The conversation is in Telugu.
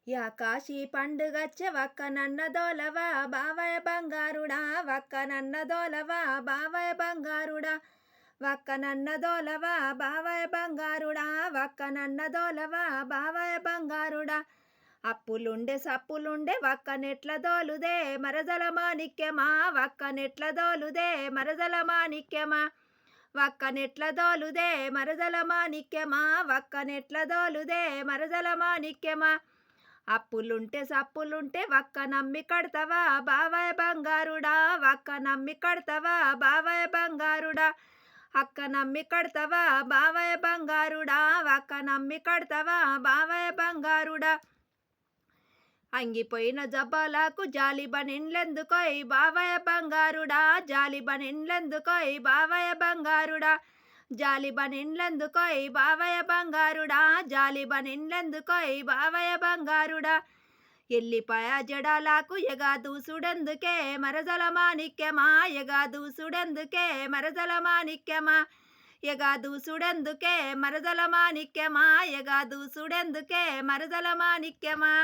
యా కాశీ పండుగచ్చే వక్కనన్న దోలవా బావయ్య బంగారుడా వక్కనన్న దోలవా బావయ్య బంగారుడా వక్కనన్న దోలవా బావయ్య బంగారుడా వక్కనన్న దోలవా బావయ్య బంగారుడా అప్పులుండే సప్పులుండే వక్కనెట్ల దోలుదే మరదల మాణిక్యమా వక్కనెట్ల దోలుదే మరదల మాణిక్యమా వక్కనెట్ల దోలుదే మరదల మాణిక్యమా వక్కనెట్ల దోలుదే మరదల మాణిక్యమా అప్పులుంటే సప్పులుంటే వక్క నమ్మి కడతావా బావయ్య బంగారుడా వక్క నమ్మి కడతావా బావయ్య బంగారుడా అక్క నమ్మి కడతావా బావయ్య బంగారుడా వక్క నమ్మి కడతావా బావయ్య బంగారుడా అంగిపోయిన జబ్బాలకు జాలిబనిండ్లెందుకోయ్ బావయ్య బంగారుడా జాలిబనిండ్లెందుకోయ్ బావయ్య బంగారుడా జాలిబనిండ్లెందుకోయ్ బావయ్య బంగారుడా జాలిబనిండ్లెందుకోయ్ బావయ్య బంగారుడా ఎల్లిపాయ జడాలకు ఎగా దూసుడెందుకే మరదల మాణిక్యమా ఎగా దూసుడెందుకే మరదల మాణిక్యమా ఎగా దూసుడెందుకే మరదల మాణిక్యమా ఎగా దూసుడెందుకే మరదల మాణిక్యమా.